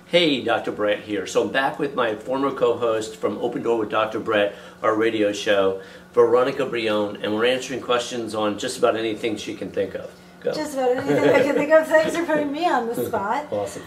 Hey, Dr. Brett here. So I'm back with my former co-host from Open Door with Dr. Brett, our radio show, Veronica Brion, and we're answering questions on just about anything she can think of. Go. Just about anything I can think of. Thanks for putting me on the spot. Awesome.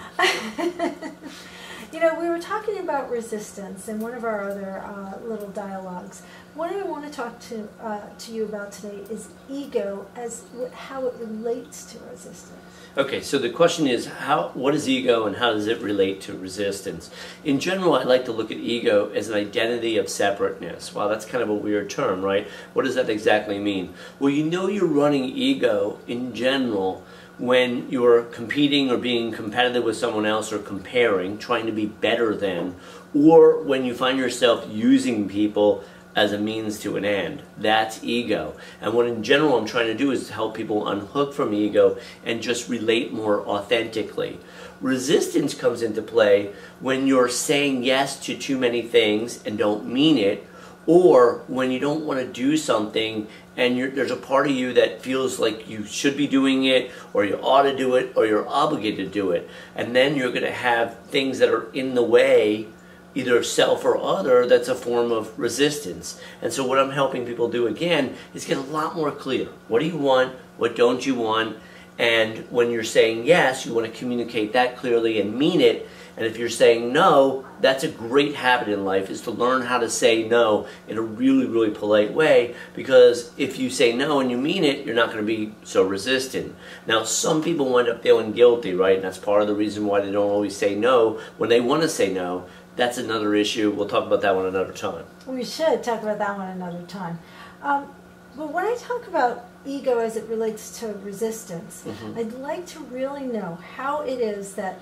You know, we were talking about resistance in one of our other little dialogues. What I want to talk to you about today is ego, as how it relates to resistance. Okay, so the question is, what is ego and how does it relate to resistance? In general, I like to look at ego as an identity of separateness. Wow, that's kind of a weird term, right? What does that exactly mean? Well, you know you're running ego in general when you're competing or being competitive with someone else or comparing, trying to be better than, or when you find yourself using people as a means to an end. That's ego. And what in general I'm trying to do is help people unhook from ego and just relate more authentically. Resistance comes into play when you're saying yes to too many things and don't mean it, or when you don't want to do something and there's a part of you that feels like you should be doing it, or you ought to do it, or you're obligated to do it. And then you're going to have things that are in the way, either self or other, that's a form of resistance. And so what I'm helping people do again is get a lot more clear. What do you want? What don't you want? And when you're saying yes, you want to communicate that clearly and mean it. And if you're saying no, that's a great habit in life, is to learn how to say no in a really, really polite way, because if you say no and you mean it, you're not going to be so resistant. Now, some people wind up feeling guilty, right? And that's part of the reason why they don't always say no when they want to say no. That's another issue. We'll talk about that one another time. We should talk about that one another time. But when I talk about ego as it relates to resistance, I'd like to really know how it is that,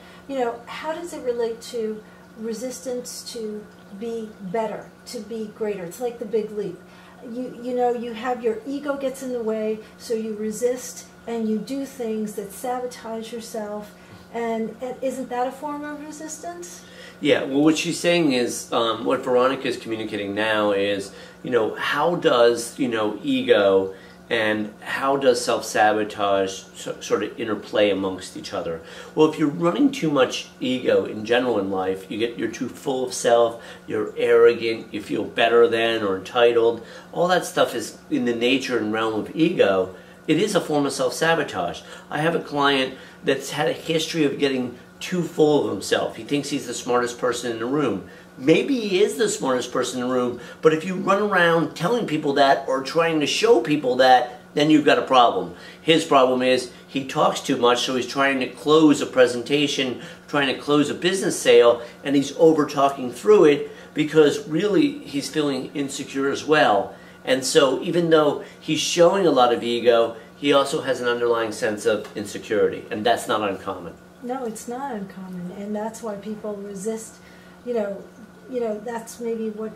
how does it relate to resistance to be better, to be greater? It's like the big leap. You have your ego gets in the way, so you resist and you do things that sabotage yourself. And isn't that a form of resistance? Yeah, well, what she's saying is, what Veronica is communicating now is, how does, ego and how does self-sabotage sort of interplay amongst each other? Well, if you're running too much ego in general in life, you're too full of self, you're arrogant, you feel better than or entitled, all that stuff is in the nature and realm of ego. It is a form of self-sabotage. I have a client that's had a history of getting too full of himself. He thinks he's the smartest person in the room. Maybe he is the smartest person in the room, but if you run around telling people that or trying to show people that, then you've got a problem. His problem is he talks too much, so he's trying to close a presentation, trying to close a business sale, and he's over-talking through it because really he's feeling insecure as well. And so even though he's showing a lot of ego, he also has an underlying sense of insecurity, and that's not uncommon. No, it's not uncommon, and that's why people resist, that's maybe what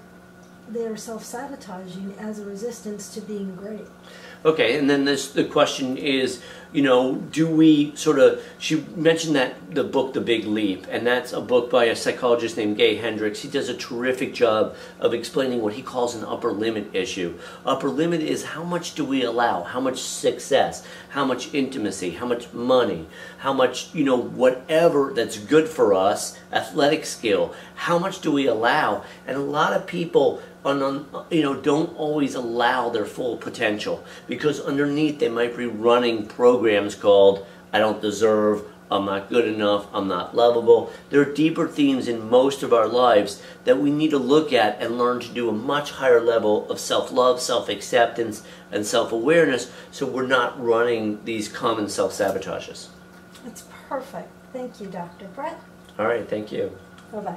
they're self-sabotaging as a resistance to being great. Okay, and then the question is, do we sort of, she mentioned that the book, The Big Leap, and that's a book by a psychologist named Gay Hendricks. He does a terrific job of explaining what he calls an upper limit issue. Upper limit is how much do we allow, how much success, how much intimacy, how much money, how much, whatever that's good for us, athletic skill, how much do we allow? And a lot of people don't always allow their full potential, because underneath they might be running programs called I don't deserve, I'm not good enough, I'm not lovable. There are deeper themes in most of our lives that we need to look at and learn to do a much higher level of self-love, self-acceptance, and self-awareness, so we're not running these common self-sabotages. That's perfect. Thank you, Dr. Brett. All right, thank you. Bye-bye.